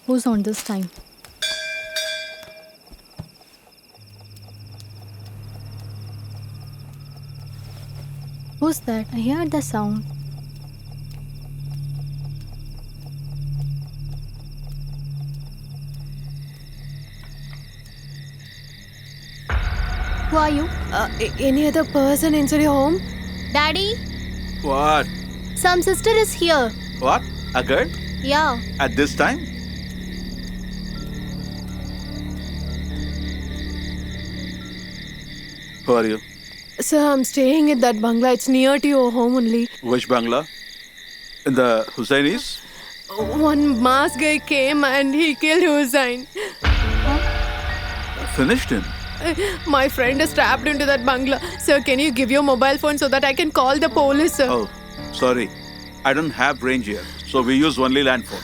Who's on this time? Who's that? I heard the sound. Who are you? Any other person inside your home? Daddy? What? Some sister is here. What? A girl? Yeah. At this time? Who are you? Sir, I'm staying at that bungalow. It's near to your home only. Which bangla? In the Hussainis? One masked guy came and he killed Hussain. Finished him. My friend is trapped into that bungalow. Sir, can you give your mobile phone so that I can call the police, sir? Oh, sorry. I don't have range here, so we use only land phone.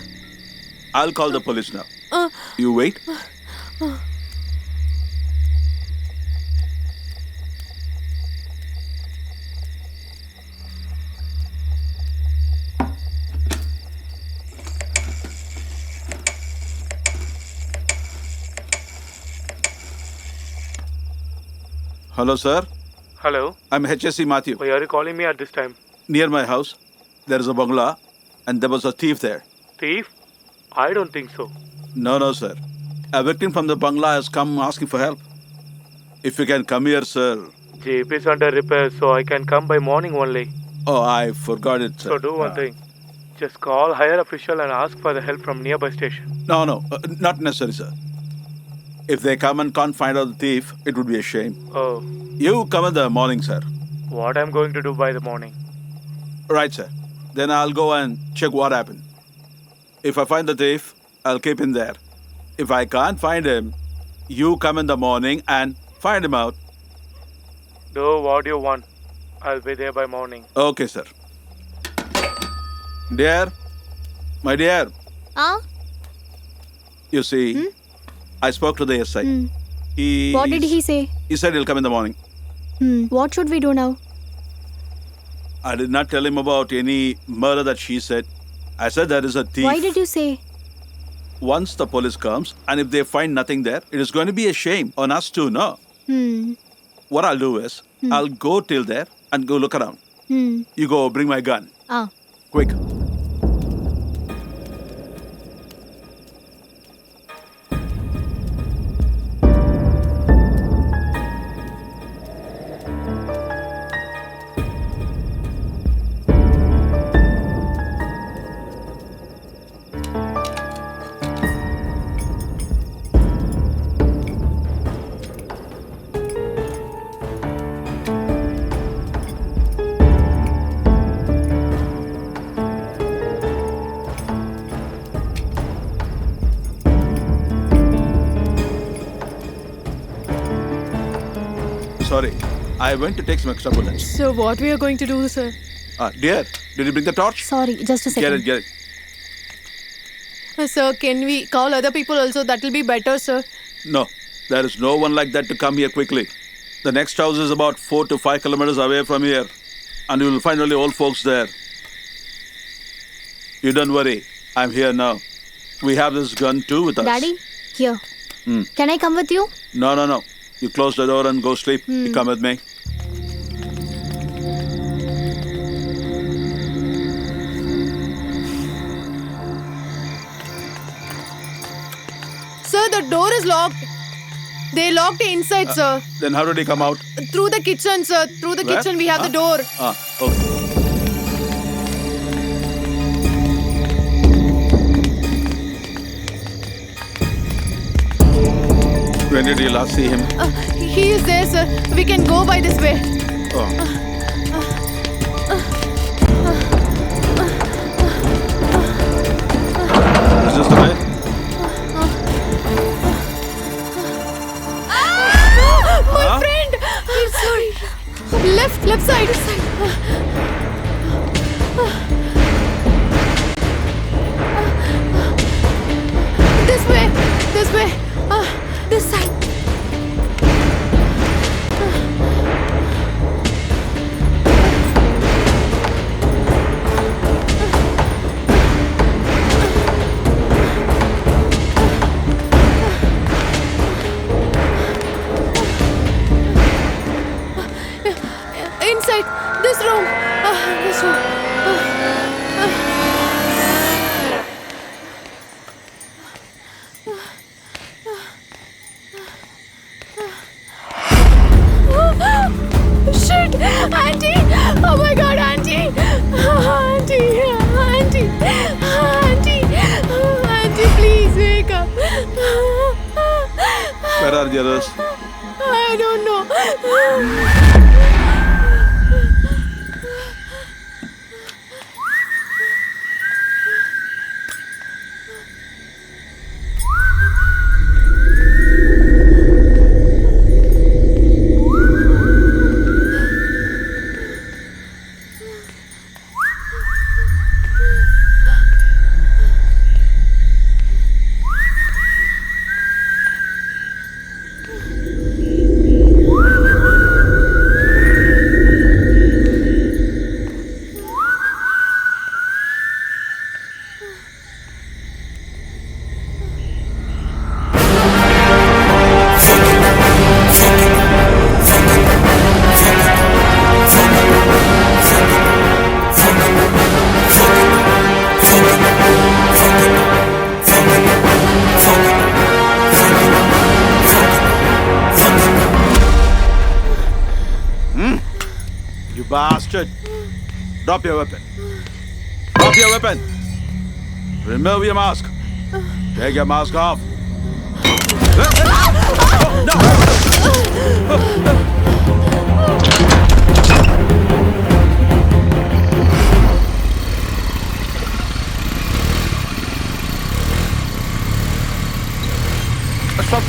I'll call the police now. You wait. Hello, sir. Hello. I'm HSC Matthew. Why are you calling me at this time? Near my house, there is a bungalow, and there was a thief there. Thief? I don't think so. No, sir. A victim from the bungalow has come asking for help. If you can come here, sir. Jeep is under repair, so I can come by morning only. Oh, I forgot it, sir. So do one thing. Just call higher official and ask for the help from nearby station. No, not necessary, sir. If they come and can't find out the thief, it would be a shame. Oh, You come in the morning, sir. what I'm going to do by the morning? Right, sir. Then I'll go and check what happened. If I find the thief, I'll keep him there. If I can't find him, you come in the morning and find him out. Do what you want. I'll be there by morning. Okay, sir. Dear, my dear, Ah? you see, I spoke to the SI. What did he say? He said he'll come in the morning. What should we do now? I did not tell him about any murder that she said. I said there is a thief. Why did you say? Once the police comes, and if they find nothing there, it is going to be a shame on us too, no? What I'll do is, I'll go till there and go look around. You go bring my gun. Ah. Quick. Sorry, I went to take some extra bullets. So what we are going to do, sir? Dear, did you bring the torch? Sorry, just a second. Get it. Sir, can we call other people also? That will be better, sir. No, there is no one like that to come here quickly. The next house is about 4 to 5 kilometers away from here, and you will find only old folks there. You don't worry, I'm here now. We have this gun too with us. Daddy, here. Can I come with you? No. You close the door and go sleep. You come with me. Sir, the door is locked. They locked it inside, sir. Then how did he come out? Through the kitchen, sir. Through the Where? kitchen, we have the door. Okay. When did you last see him? He is there, sir. We can go by this way. Oh. Is this the way? My friend! I'm sorry. Left side. This way. This side. This room. This room. Shit! Auntie! Oh my god, Auntie! Auntie! Auntie! Auntie! Auntie, please wake up. Where are the others? I don't know. You bastard! Drop your weapon. Drop your weapon. Remove your mask. Take your mask off.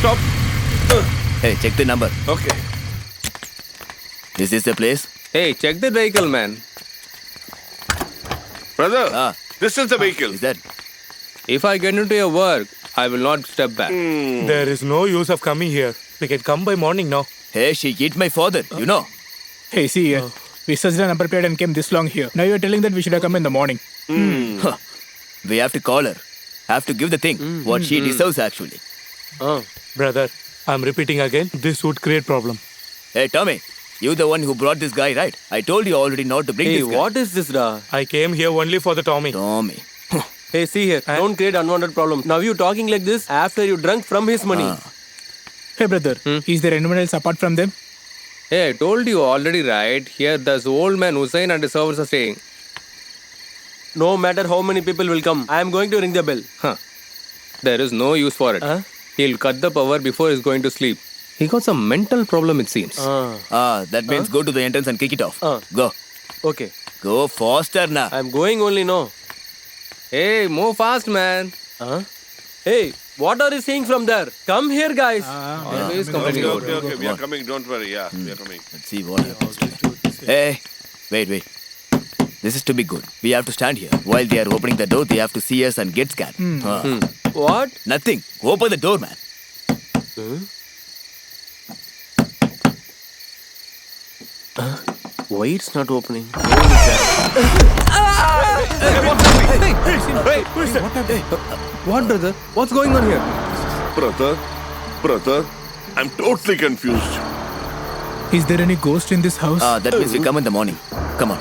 Stop. Hey, check the number. Okay. This is the place? Hey, check the vehicle, man. Brother, Ah. this is the vehicle. Is that? If I get into your work, I will not step back. There is no use of coming here. We can come by morning now. Hey, she hit my father, you know. Hey, see here. We searched and unprepared and came this long here. Now you're telling that we should have come in the morning. Huh. We have to call her. Have to give the thing what she deserves actually. Brother, I'm repeating again. This would create problem. Hey, Tommy, you the one who brought this guy, right? I told you already not to bring Hey, this guy. what is this, da? I came here only for the Tommy. Tommy. Hey, see here. Don't create unwanted problems. Now you talking like this after you drunk from his money. Hey, brother. Is there anyone else apart from them? Hey, I told you already, right? Here, there's old man Hussein and the servants are staying. No matter how many people will come, I am going to ring the bell. Huh. There is no use for it. He'll cut the power before he's going to sleep. He got some mental problem, it seems. That means go to the entrance and kick it off. Go. Okay. Go faster now. I'm going only, no. Hey, move fast, man. Hey, what are you seeing from there? Come here, guys. Always complaining about it. Okay. We are coming. Don't worry. Yeah, we are coming. Let's see what happens. Hey, wait. This is to be good. We have to stand here. While they are opening the door, they have to see us and get scared. What? Nothing. Open the door, man. Why it's not opening? What, brother? What's going on here? Brother, I'm totally confused. Is there any ghost in this house? That means we come in the morning. Come on.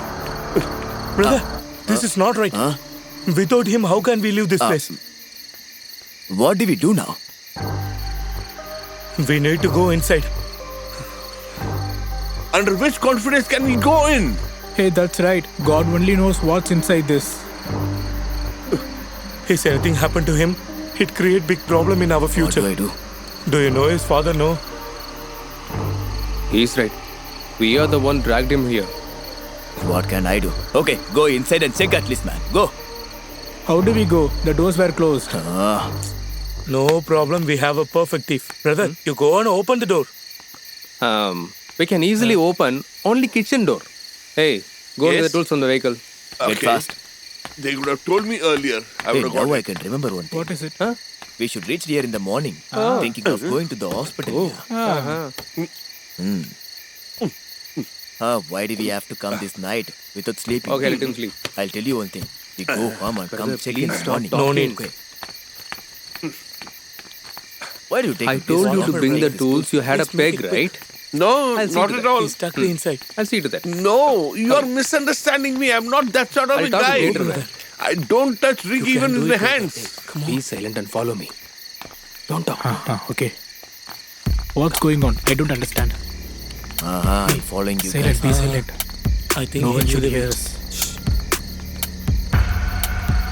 Brother, this is not right. Without him, how can we leave this place? What do we do now? We need to go inside. Under which confidence can we go in? Hey, that's right. God only knows what's inside this. If anything happened to him, it create big problem in our What future. do I do? Do you know his father? No. He's right. We are the one dragged him here. What can I do? Okay, go inside and check at least, man. Go. How do we go? The doors were closed. No problem. We have a perfect thief. Brother, you go and open the door. We can easily open only kitchen door. Hey, go to the Yes? tools from the vehicle. Get fast. They would have told me earlier. I Hey, would have now got I it. can remember one thing. What is it? We should reach here in the morning. Thinking of going to the hospital. Why do we have to come this night without sleeping? Okay, let him sleep. I'll tell you one thing. We go home and come check in the morning. No need. Okay. Why do you take I this told you long to bring the like this? tools. You had a peg, right? No, I'll see not to at that. all. He's stuck inside. I'll see to that. No, you are misunderstanding me. I'm not that sort of I'll a talk to guy. you later, man. I don't touch rig You even can do with my it, brother. hands. Come on. Be silent and follow me. Don't talk. Okay. What's going on? I don't understand. I'm following you Silent, guys. be silent. I think No he one knew should the hear way. us.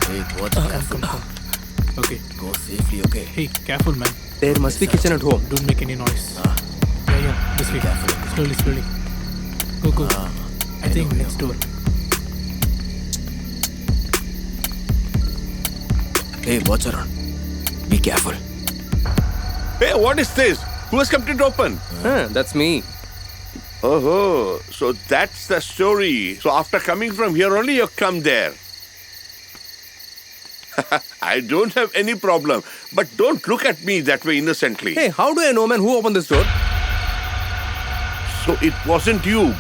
Wait, watch careful. Okay. Go safely, okay? Hey, careful, man. There must be kitchen at home. Don't make any noise. Yeah, this way. Careful. Slowly, slowly. Go. I think next door. Hey, watch around. Be careful. Hey, what is this? Who has kept it open? That's me. Oh, so that's the story. So after coming from here only, you come there. I don't have any problem. But don't look at me that way innocently. Hey, how do I know, man, who opened this door? So it wasn't you.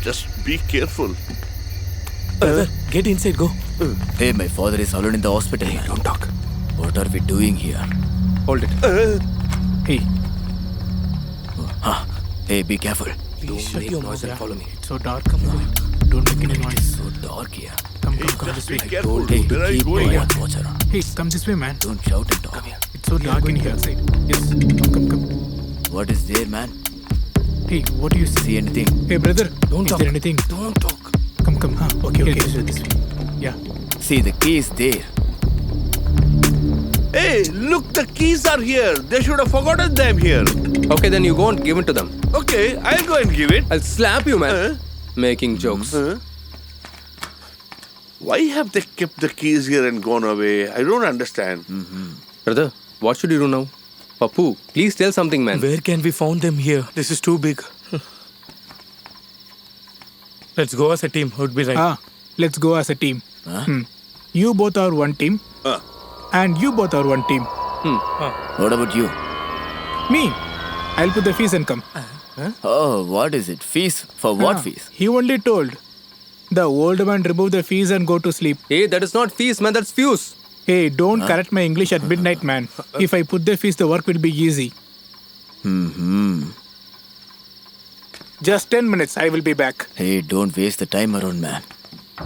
Just be careful. Brother, get inside, go. Hey, my father is already in the hospital. Don't talk. What are we doing here? Hold it. Hey, Hey, be careful. Don't shut make your noise and mouth. follow me. it's so dark. Come on. Don't make any noise. So dark here. Come Hey, this just way. be careful. Hey, Where are you keep going? quiet. Watch around. Hey, come this way, man. Don't shout and talk. It's so dark in here. Yes. Come. What is there, man? Hey, what do you see? See anything? Hey, brother. Don't is talk. there anything? Don't talk. Come. Okay. This way. Yeah. See, the key is there. Hey, look, the keys are here. They should have forgotten them here. Okay, then you go and give it to them. Okay, I'll go and give it. I'll slap you, man. Making jokes. Why have they kept the keys here and gone away? I don't understand. Brother, what should you do now? Papu, please tell something, man. Where can we found them here? This is too big. Let's go as a team. Would be right. Let's go as a team. You both are one team. And you both are one team. What about you? Me. I'll put the fees and come. Oh, what is it? Fees? For what fees? He only told. The old man remove the fees and go to sleep. Hey, that is not fees, man. That's fuse. Hey, don't correct my English at midnight, man. If I put the fees, the work will be easy. Just 10 minutes, I will be back. Hey, don't waste the time around, man.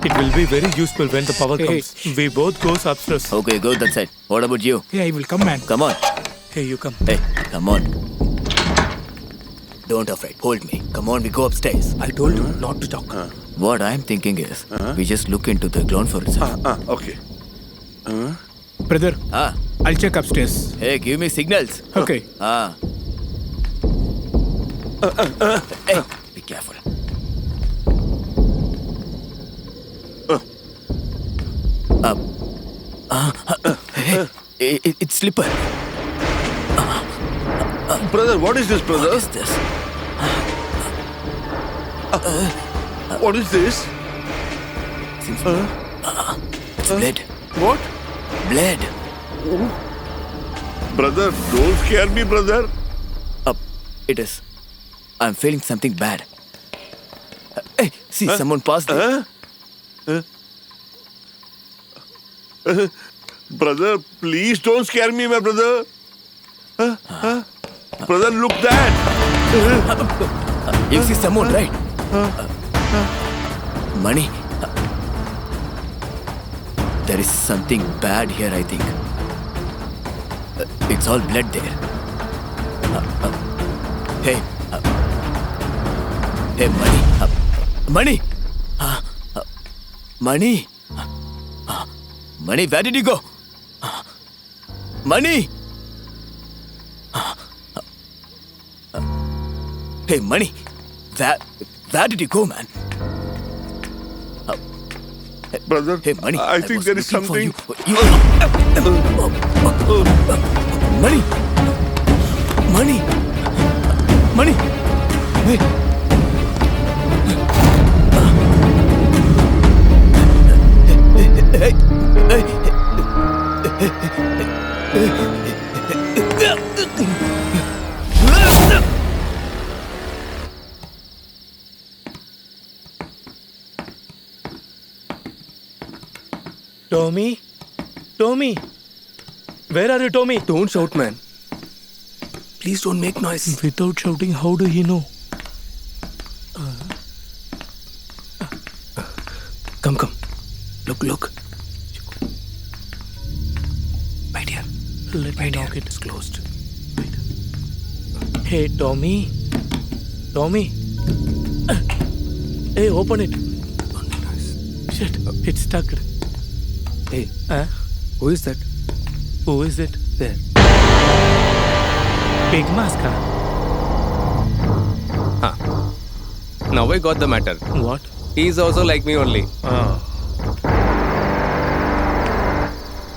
It will be very useful when the power Hey, comes. We both goes upstairs. Okay, go that side. What about you? Hey, I will come, man. Come on. Hey, you come. Hey, come on. Don't afraid. Hold me. Come on, we go upstairs. I told you not to talk. What I'm thinking is, we just look into the ground for itself. Okay. Brother, Ah, I'll check upstairs. hey, give me signals. Okay. Ah. Hey, be careful. Hey, it's slipper. Brother, what is this, What brother? is this? What is this? Seems it's blood. What? Blood. Brother, don't scare me, brother. It is. I'm feeling something bad. Hey, see, someone passed there. Brother, please don't scare me, my brother. Brother, look that. You see someone, right? Money. There is something bad here, I think. It's all blood there. Hey. Hey, money. Money. Money. Money, where did you go? Money. Hey, money. Where did you go, man? Brother, Hey, money. I think was there is looking for something. Money. Money. Money. Hey. Hey. Tommy? Where are you, Tommy? Don't shout, man. Please don't make noise. Without shouting, how do he know? Come. Look. My dear. Let me knock it. It's closed. Hey, Tommy. Hey, open it. Don't make noise. Shit, it's stuck. Hey, Huh? who is that? Who is it? There. Big mask. Now I got the matter. What? He's also like me only.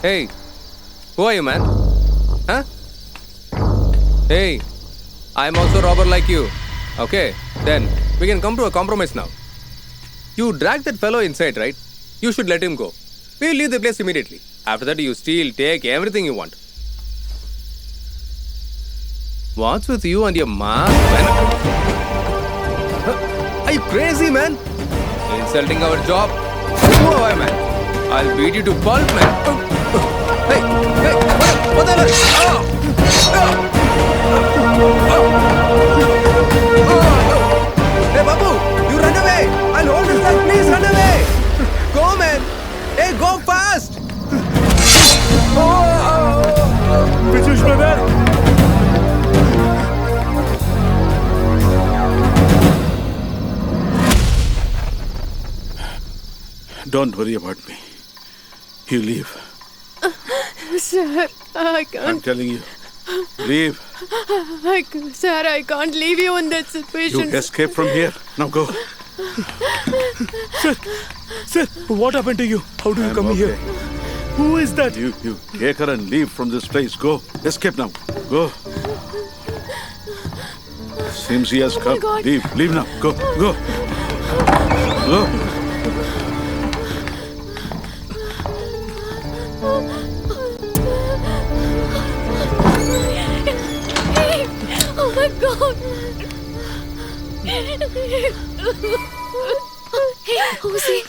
Hey, who are you, man? Huh? Hey, I'm also robber like you. Okay, then we can come to a compromise now. You dragged that fellow inside, right? You should let him go. We'll leave the place immediately. After that, you steal, take everything you want. What's with you and your mask, man? Are you crazy, man? Insulting our job? Who am I, man? I'll beat you to pulp, man. Hey, what the hell? Hey, Babu, you run away. I'll hold this leg. Please run away. Go, man. Hey, go fast. Prisush, brother. Don't worry about me. You leave. Sir, I I'm can't. telling you. Leave. Sir, I can't leave you in that situation. You escape from here. Now go. Sir, what happened to you? How do you I'm come okay. here? Who is that? You take her and leave from this place. Go. Escape now. Go. Seems he has come. God. Leave now. Go. Go. Oh my God! Hey, who's he?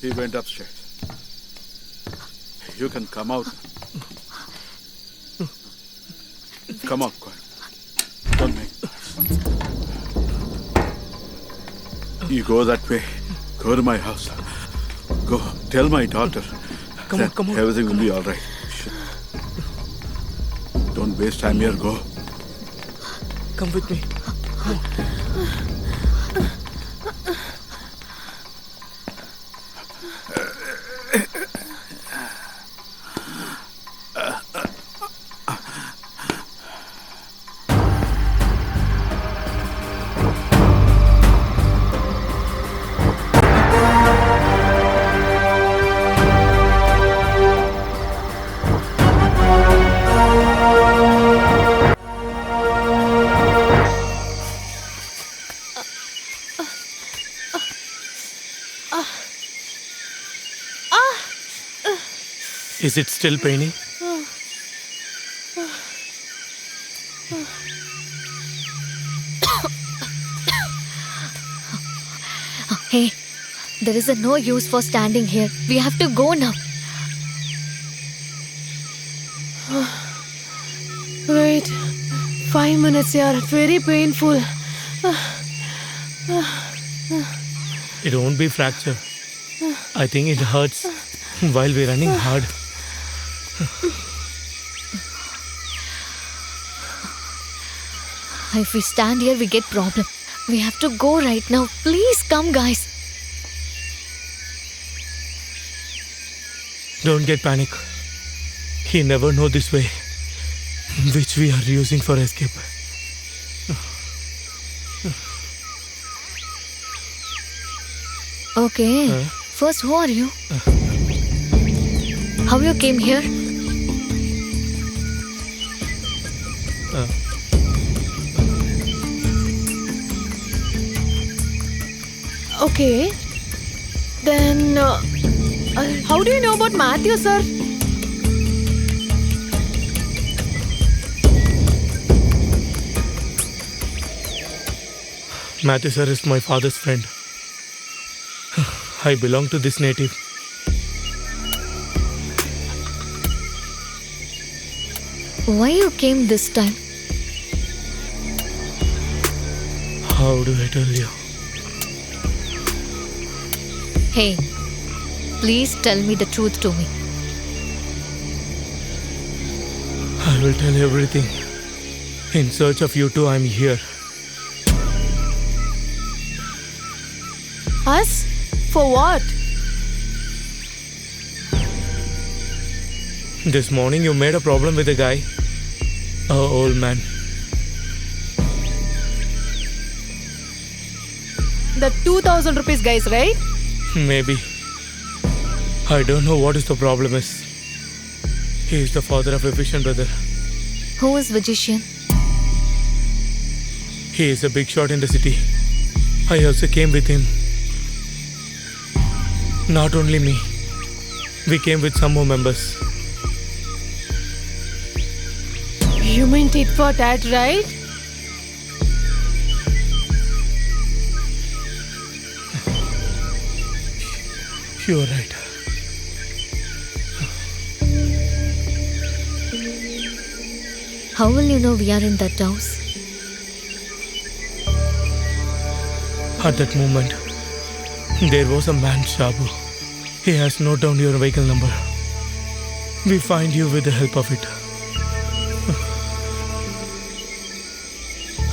He went upstairs. You can come out. Come out, quiet. Don't make noise. You go that way. Go to my house. Go. Tell my daughter. Come on. Everything will be all right. Shit. Don't waste time here. Go. Come with me. Is it still paining? Hey, there is no use for standing here. We have to go now. Wait. 5 minutes, yaar. Very painful. It won't be fracture. I think it hurts while we're running hard. If we stand here, we get problem. We have to go right now. Please come, guys. Don't get panic. He never know this way, which we are using for escape. Okay. First, who are you? How you came here? Okay. Then, how do you know about Matthew, sir? Matthew sir is my father's friend. I belong to this native. Why you came this time? How do I tell you? Hey, please tell me the truth to me. I will tell everything. In search of you two, I'm here. Us? For what? This morning you made a problem with a guy. A old man. The 2,000 rupees guys, right? Maybe. I don't know what is the problem is. He is the father of a Vishan brother. Who is Vijishan? He is a big shot in the city. I also came with him. Not only me. We came with some more members. You mean tit for tat, right? You're right. How will you know we are in that house? At that moment, there was a man, Shabu. He has noted down your vehicle number. We find you with the help of it.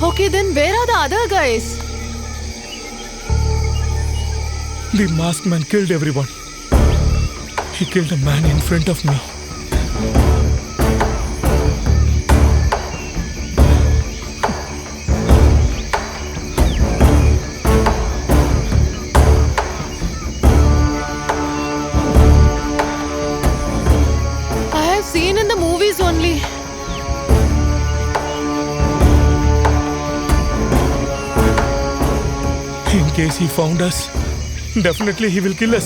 Okay, then where are the other guys? The masked man killed everyone. He killed a man in front of me. I have seen in the movies only. In case he found us, definitely he will kill us.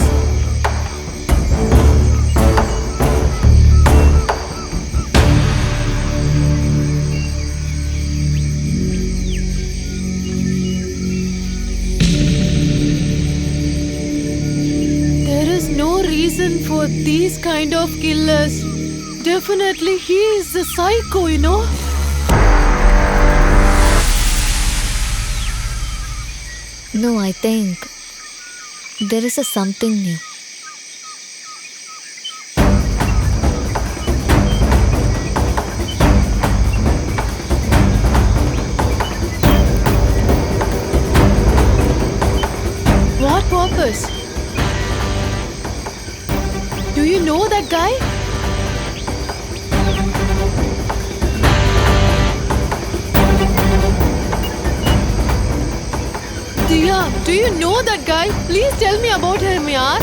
There is no reason for these kind of killers. Definitely he is a psycho, you know. No, I think there is a something new. What purpose? Do you know that guy? Diya, do you know that guy? Please tell me about him, yaar.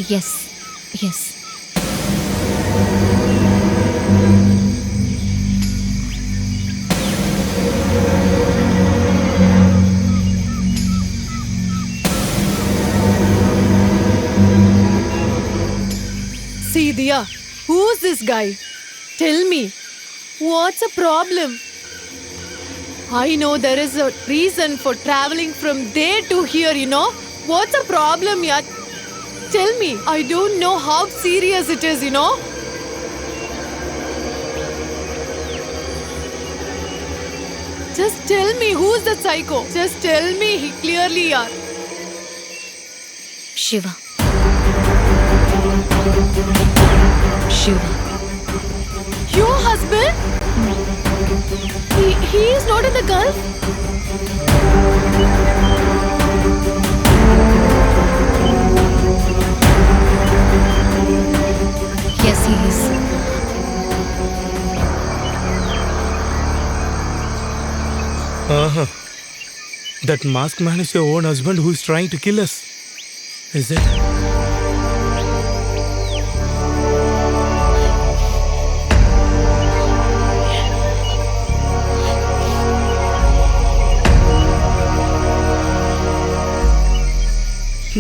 Yes, yes. See, Diya, who's this guy? Tell me, what's the problem? I know there is a reason for traveling from there to here, you know. What's the problem, yaar? Tell me, I don't know how serious it is, you know. Just tell me, who's the psycho? Just tell me he clearly, yaar. Shiva. Shiva. Your husband? He is not in the Gulf? Yes, he is. That masked man is your own husband who is trying to kill us. Is it?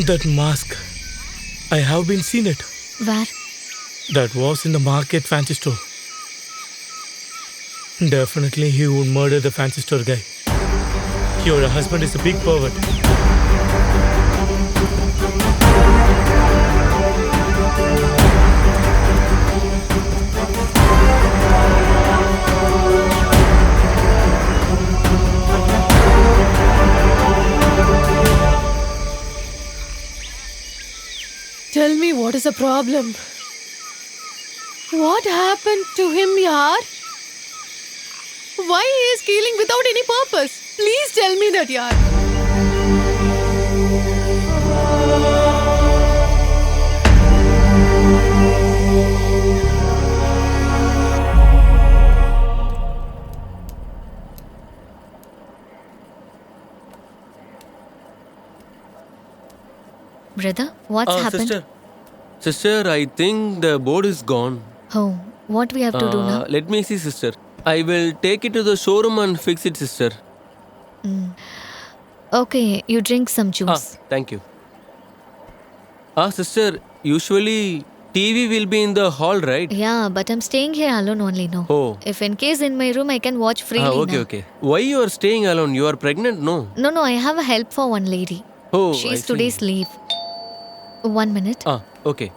That mask. I have been seen it. Where? that was in the market fancy store. Definitely he would murder the fancy store guy. Your husband is a big pervert. Tell me what is the problem? What happened to him, yaar? Why he is killing without any purpose? Please tell me that, yaar. Brother, what's happened? Sister, I think the board is gone. Oh, what we have to do now? Let me see, sister. I will take it to the showroom and fix it, sister. Okay, you drink some juice. Thank you. Sister, usually TV will be in the hall, right? Yeah, but I'm staying here alone only now. Oh. If in case in my room I can watch freely Okay, now. okay. Why you are staying alone? You are pregnant, no? No, I have a help for one lady. Oh, I She's see. today's leave. 1 minute. Okay.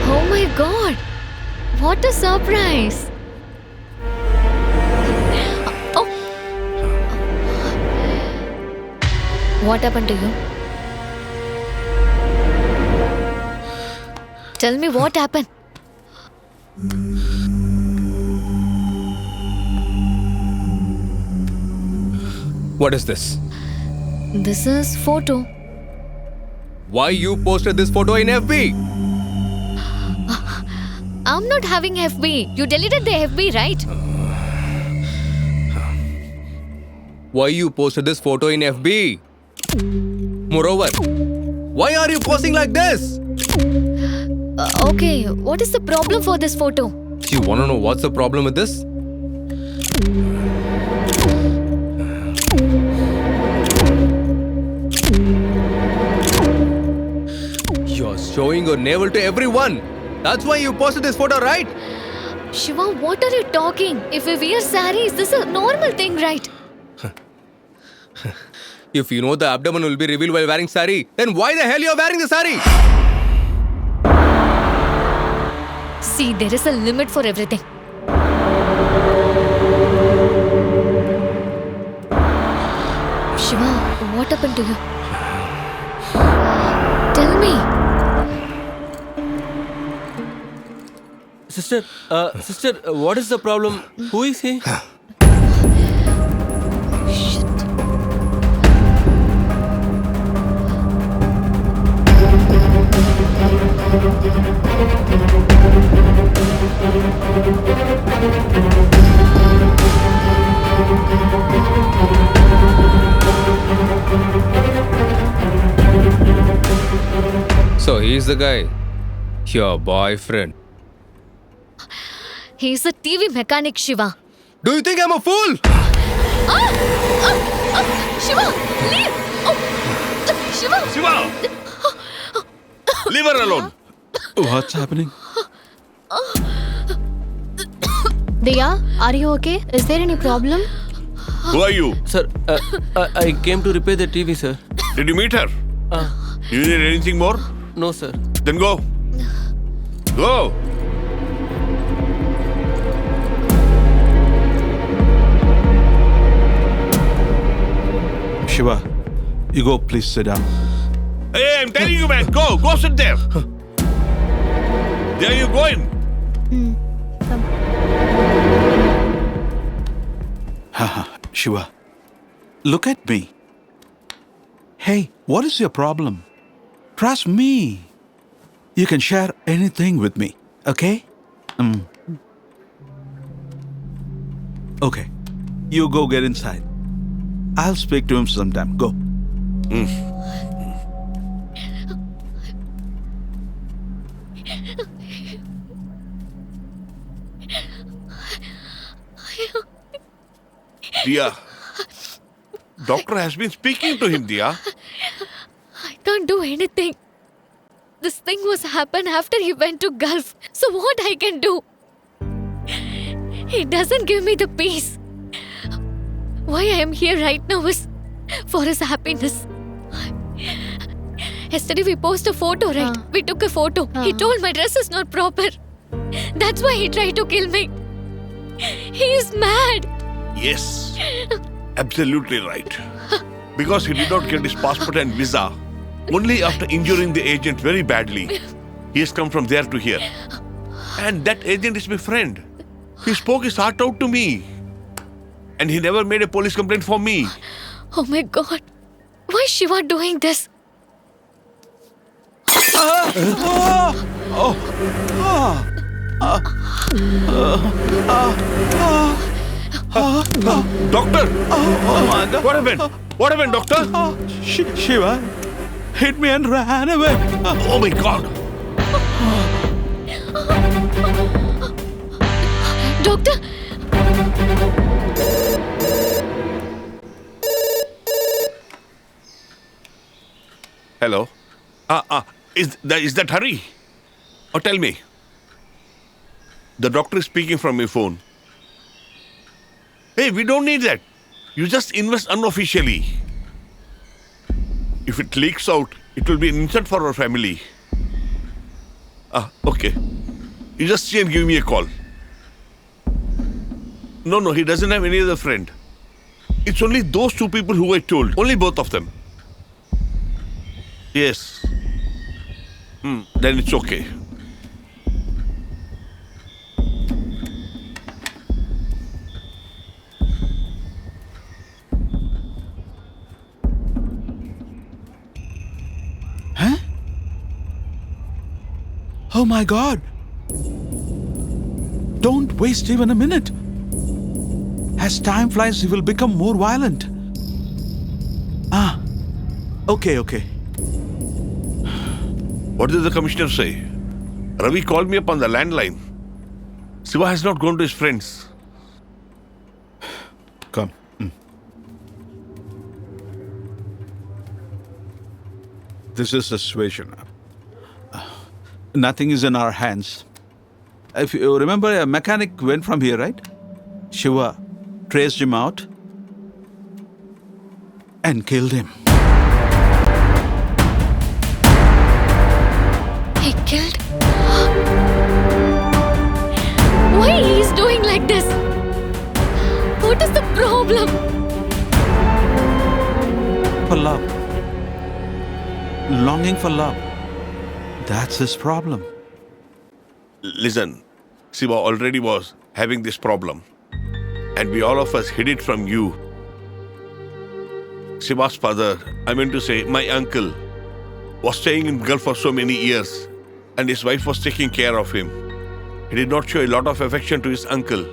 Oh my god! What a surprise! Oh! What happened to you? Tell me what happened. What is this? This is photo. Why you posted this photo in FB? I'm not having FB. You deleted the FB, right? Why you posted this photo in FB? Moreover, why are you posting like this? Okay, what is the problem for this photo? You wanna know what's the problem with this? You're showing your navel to everyone. That's why you posted this photo, right? Shiva, what are you talking? If we wear saris, this is a normal thing, right? If you know the abdomen will be revealed while wearing sari, then why the hell you're wearing the sari? See, there is a limit for everything. Shiva, what happened to you? Tell me. Sister, what is the problem? Who is he? Shit. So he's the guy, your boyfriend. He's a TV mechanic, Shiva. Do you think I'm a fool? Shiva, leave! Oh, Shiva! Shiva! Leave her alone. What's happening? Diya, are you okay? Is there any problem? Who are you? Sir, I came to repair the TV, sir. Did you meet her? You need anything more? No, sir. Then go. Go. Shiva, you go, please sit down. Hey, I'm telling you, man. Go. Go sit there. There you going. Shiva, look at me. Hey, what is your problem? Trust me. You can share anything with me, okay? Okay, you go get inside. I'll speak to him sometime. Go. Dia, doctor has been speaking to him, Dia. I can't do anything. This thing was happened after he went to Gulf. So what I can do? He doesn't give me the peace. Why I am here right now is for his happiness. Yesterday we posted a photo, right? We took a photo. He told my dress is not proper. That's why he tried to kill me. He is mad. Yes, absolutely right. Because he did not get his passport and visa. Only after injuring the agent very badly, he has come from there to here. And that agent is my friend. He spoke his heart out to me. And he never made a police complaint for me. Oh my God. Why is Shiva doing this? Doctor! What happened? What happened, doctor? Shiva hit me and ran away. Oh my God! Doctor? Hello? Is that Hari? Or tell me. The doctor is speaking from your phone. Hey, we don't need that. You just invest unofficially. If it leaks out, it will be an insult for our family. Okay. You just see and give me a call. No, he doesn't have any other friend. It's only those two people who I told. Only both of them. Yes. Then it's okay. Huh? Oh my God. Don't waste even a minute. As time flies, he will become more violent. Okay. What did the commissioner say? Ravi called me up on the landline. Shiva has not gone to his friends. Come. This is the situation. Nothing is in our hands. If you remember, a mechanic went from here, right? Shiva traced him out and killed him. He killed? Why he is doing like this? What is the problem? For love. Longing for love. That's his problem. Listen, Shiva already was having this problem. And we all of us hid it from you. Shiva's father, I mean to say my uncle, was staying in Gulf for so many years. And his wife was taking care of him. He did not show a lot of affection to his uncle.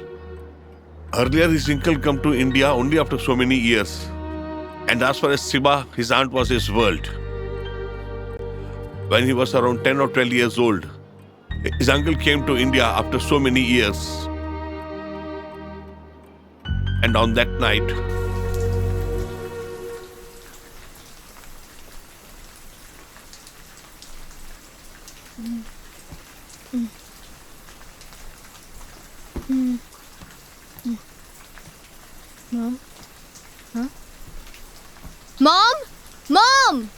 Earlier, his uncle come to India only after so many years. And as far as Shiva, his aunt was his world. When he was around 10 or 12 years old, his uncle came to India after so many years. And on that night, Mom? Mom!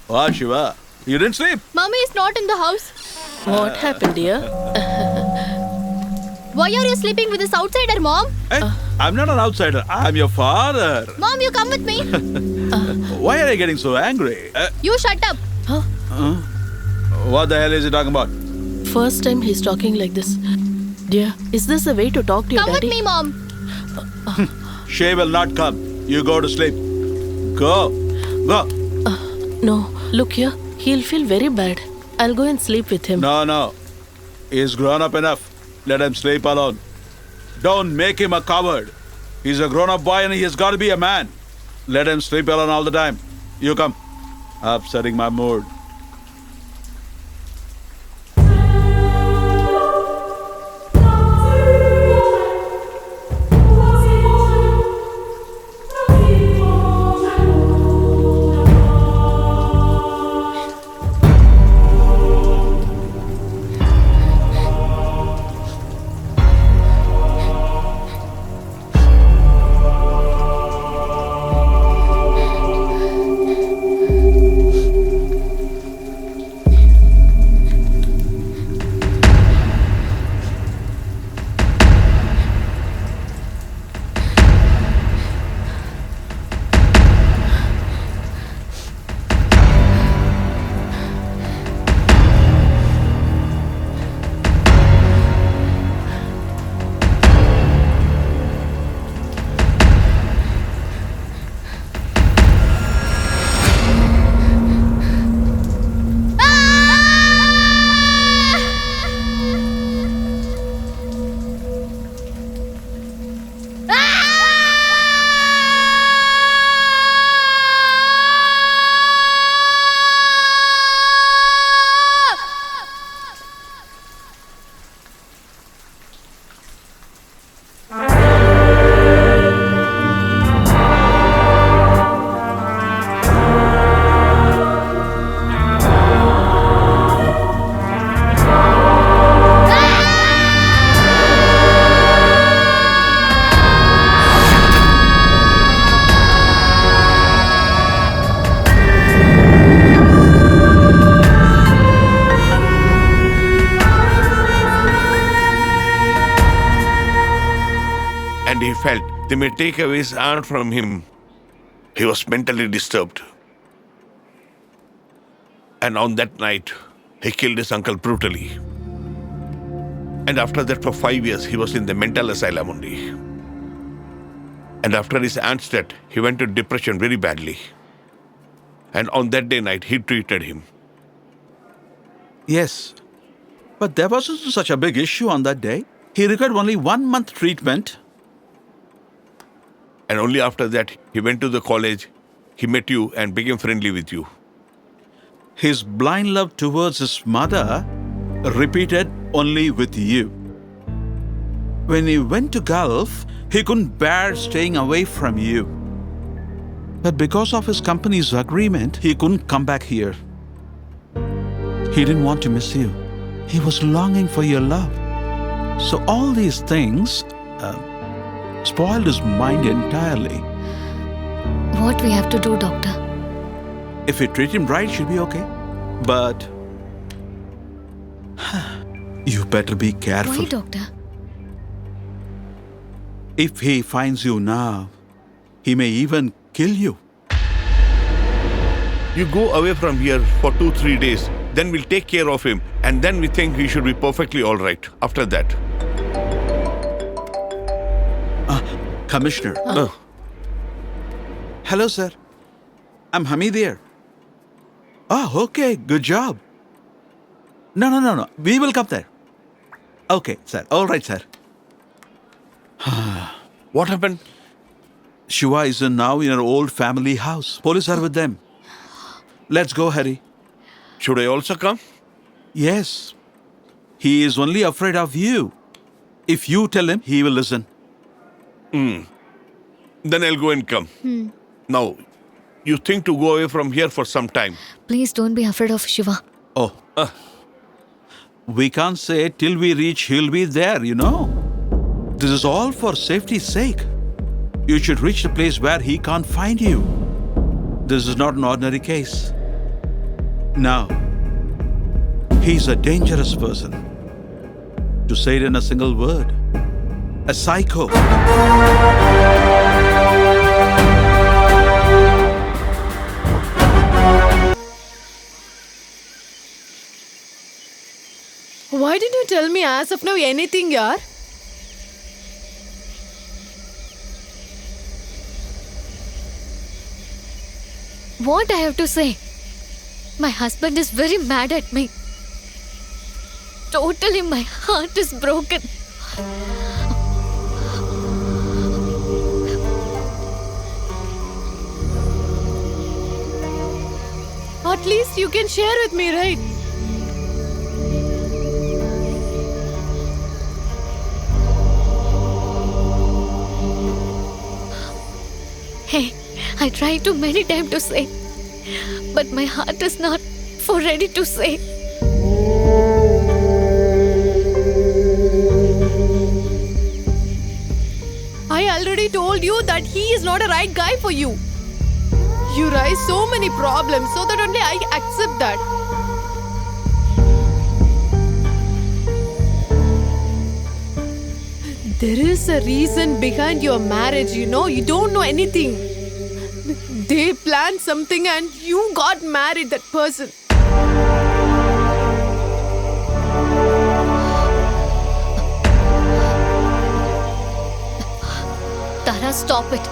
What, Shiva? You didn't sleep? Mommy is not in the house. What happened, dear? Why are you sleeping with this outsider, Mom? Hey, I'm not an outsider. I'm your father. Mom, you come with me. Why are you getting so angry? You shut up. What the hell is he talking about? First time he's talking like this. Dear, is this a way to talk to your Come with daddy? me, Mom. She will not come. You go to sleep. Go. Go. No, look here. He'll feel very bad. I'll go and sleep with him. No. He's grown up enough. Let him sleep alone. Don't make him a coward. He's a grown-up boy and he has got to be a man. Let him sleep alone all the time. You come. Upsetting my mood. He felt they may take away his aunt from him. He was mentally disturbed. And on that night, he killed his uncle brutally. And after that, for 5 years, he was in the mental asylum only. And after his aunt's death, he went to depression very badly. And on that day night, he treated him. Yes. But there wasn't such a big issue on that day. He required only 1 month treatment. And only after that, he went to the college, he met you and became friendly with you. His blind love towards his mother repeated only with you. When he went to Gulf, he couldn't bear staying away from you. But because of his company's agreement, he couldn't come back here. He didn't want to miss you. He was longing for your love. So all these things spoiled his mind entirely. What we have to do, doctor? If we treat him right, she'll be okay. But you better be careful. Why, doctor? If he finds you now, he may even kill you. You go away from here for 2-3 days, then we'll take care of him, and then we think he should be perfectly all right after that. Commissioner. Hello, sir. I'm Hamid here. Oh, okay. Good job. No. We will come there. Okay, sir. All right, sir. What happened? Shiva is now in her old family house. Police are with them. Let's go, Harry. Should I also come? Yes. He is only afraid of you. If you tell him, he will listen. Then I'll go and come. Now, you think to go away from here for some time? Please don't be afraid of Shiva. Oh. We can't say till we reach he'll be there, you know. This is all for safety's sake. You should reach the place where he can't find you. This is not an ordinary case. Now, he's a dangerous person. To say it in a single word, a psycho. Why didn't you tell me as of now anything, yaar? What I have to say? My husband is very mad at me. Totally, my heart is broken. At least you can share with me, right? Hey, I tried to many times to say, but my heart is not for ready to say. I already told you that he is not a right guy for you. You raise so many problems, so that only I accept that. There is a reason behind your marriage, you know. You don't know anything. They planned something and you got married, that person. Tara, stop it.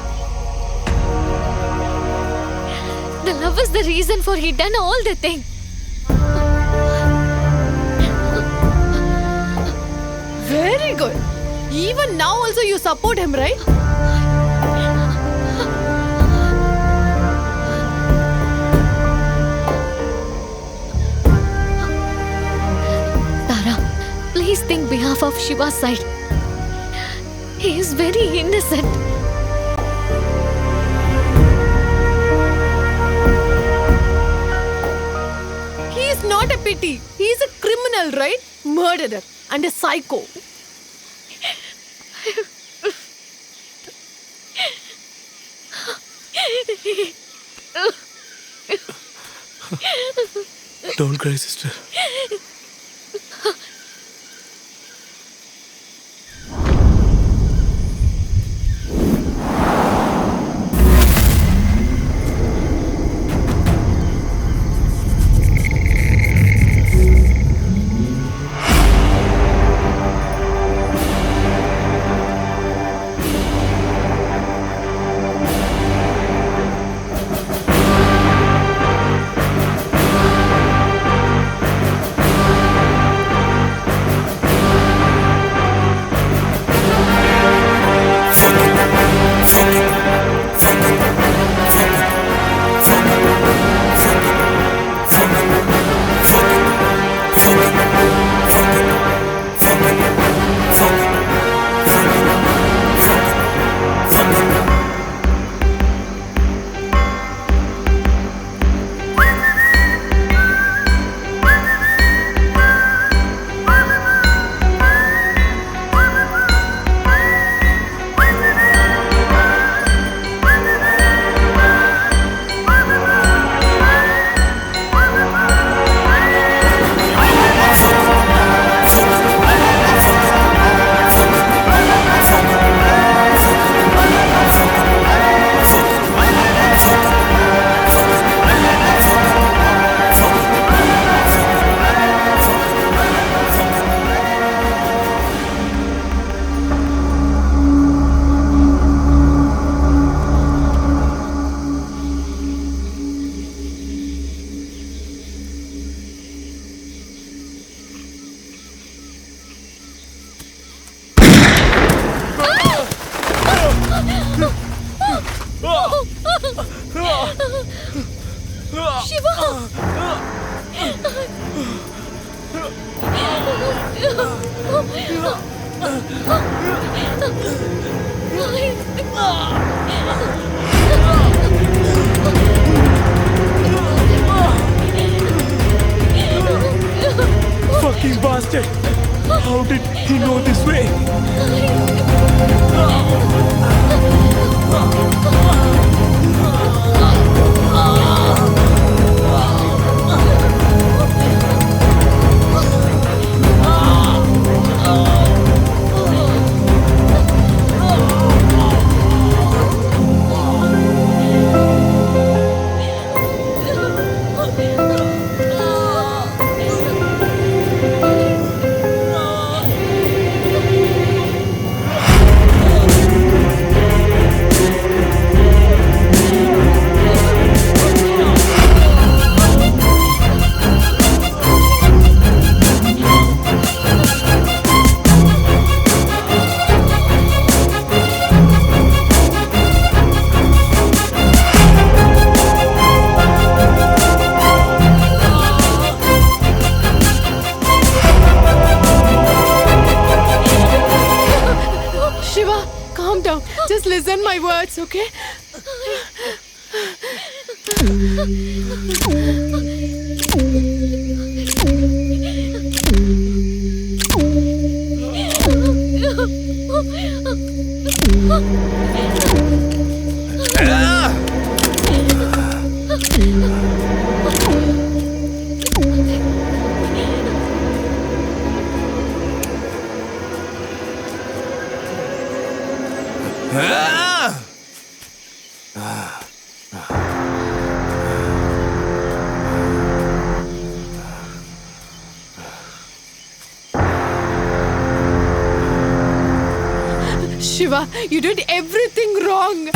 The love is the reason for he done all the thing. Very good. Even now also you support him, right? Tara, please think behalf of Shiva's side. He is very innocent. He is not a pity. He is a criminal, right? Murderer and a psycho. Don't cry, sister. okay? Shiva, you did everything wrong.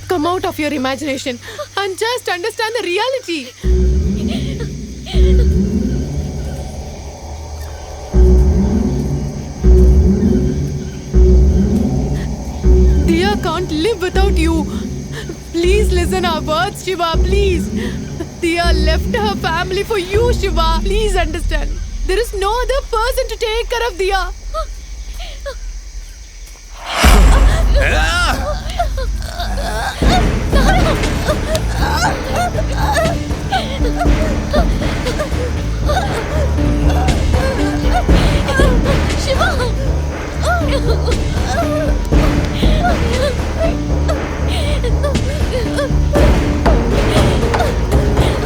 Come out of your imagination and just understand the reality. Diya can't live without you. Please listen our words, Shiva, please. Diya left her family for you, Shiva. Please understand. There is no other person to take care of Diya.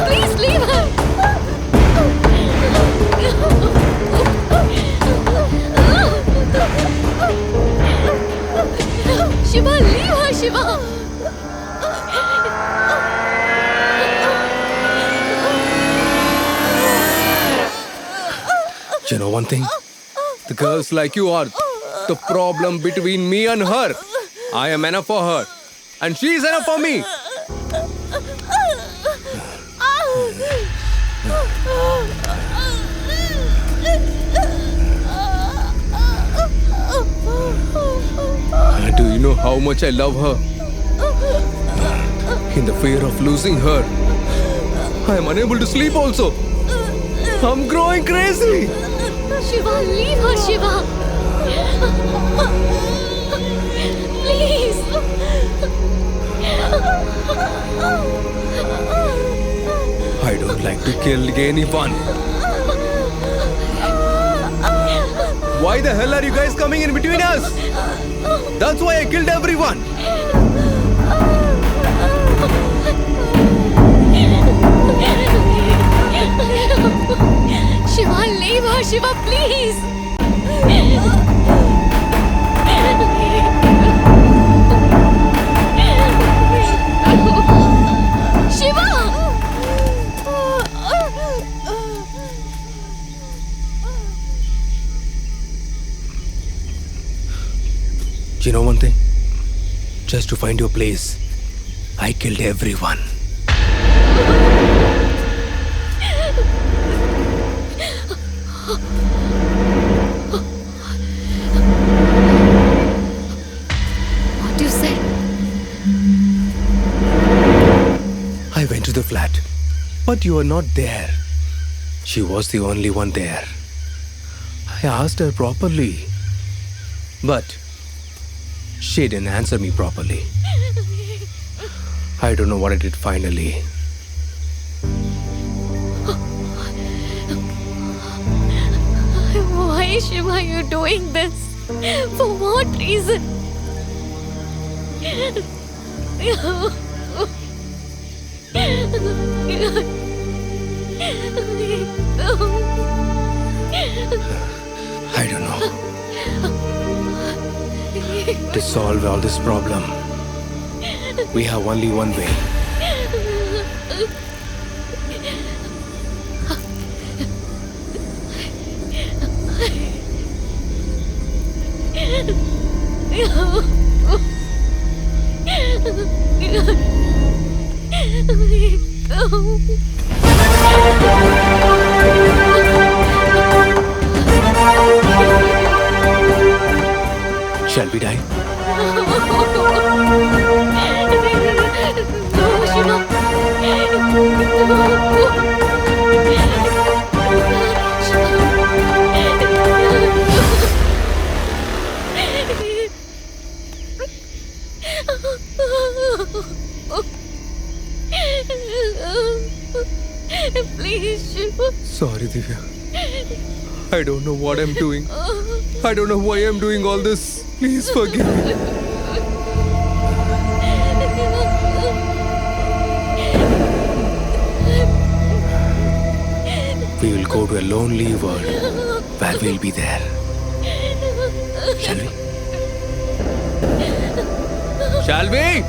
Please leave her. Shiva, leave her, Shiva. You know one thing? The girls like you are the problem between me and her. I am enough for her. And she is enough for me. Do you know how much I love her? In the fear of losing her, I am unable to sleep also. I'm growing crazy. Shiva, leave her, Shiva. Please. I don't like to kill anyone. Why the hell are you guys coming in between us? That's why I killed everyone. Shiva, leave her, Shiva, please. Shiva! You know one thing? Just to find your place, I killed everyone. What do you say? I went to the flat, but you were not there. She was the only one there. I asked her properly, but she didn't answer me properly. I don't know what I did finally. Why, Shiva, are you doing this? For what reason? I don't know. To solve all this problem, we have only one way. Shall we die? No, Shiva. Please, Shiva. Sorry, Divya. I don't know what I'm doing. I don't know why I'm doing all this. Please forgive me. We will go to a lonely world where we'll be there. Shall we? Shall we?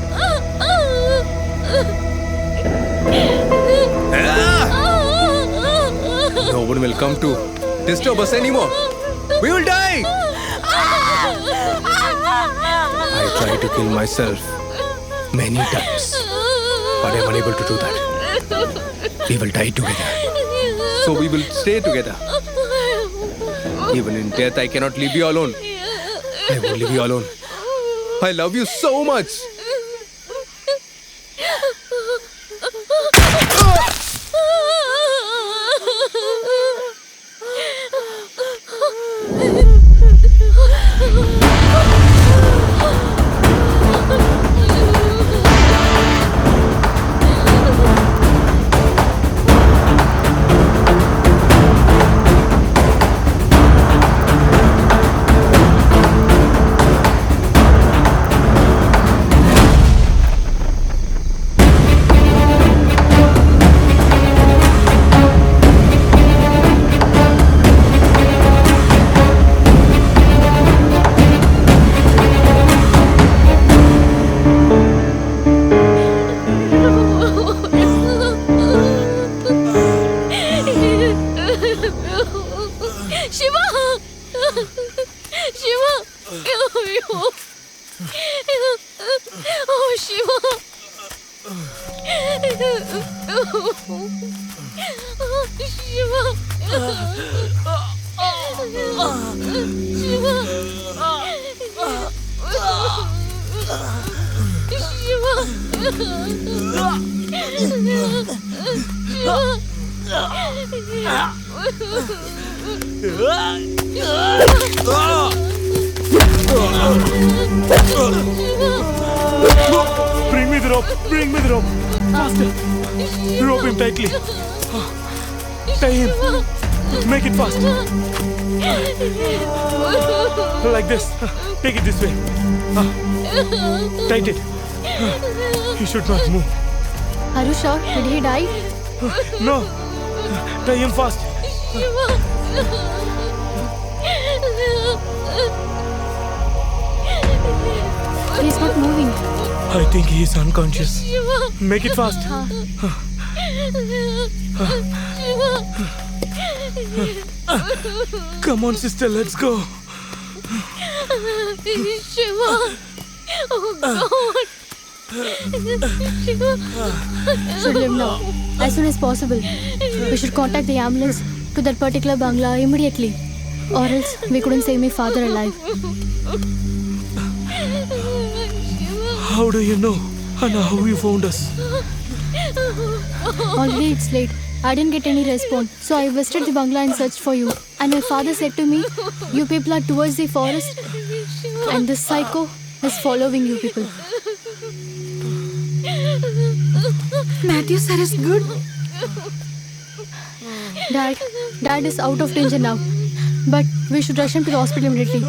No one will come to disturb us anymore. We will die. I tried to kill myself many times, but I'm unable to do that. We will die together. So we will stay together. Even in death, I cannot leave you alone. I won't leave you alone. I love you so much. Bring me the rope. Bring me the rope. Faster. Rope him tightly. Tie him. Make it fast. Like this. Take it this way. Tight it. He should not move. Are you sure? Did he die? No. Tie him fast. He's not moving. I think he is unconscious. Make it fast. Come on, sister, let's go. Shiva. Oh, God. Shiva. Should live now. As soon as possible. We should contact the ambulance to that particular bungalow immediately. Or else we couldn't save my father alive. How do you know? And how you found us? Already it's late. I didn't get any response. So I visited the bungalow and searched for you. And my father said to me, you people are towards the forest. And this psycho is following you people. Matthew sir is good. Dad is out of danger now. But we should rush him to the hospital immediately.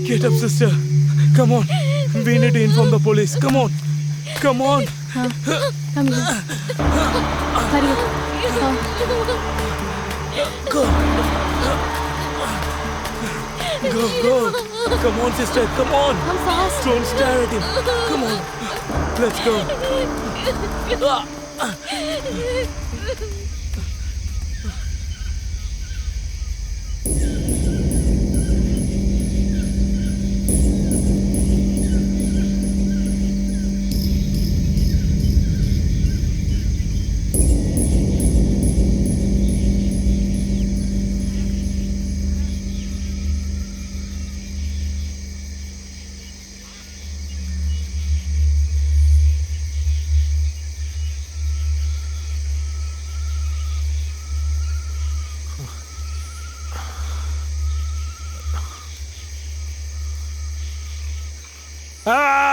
Get up, sister. Come on. We need to inform the police. Come on. Come on. Come here. Hurry up. Go. Go. Come on, sister. Come on. Come fast. Don't stare at him. Come on. Let's go. Ah!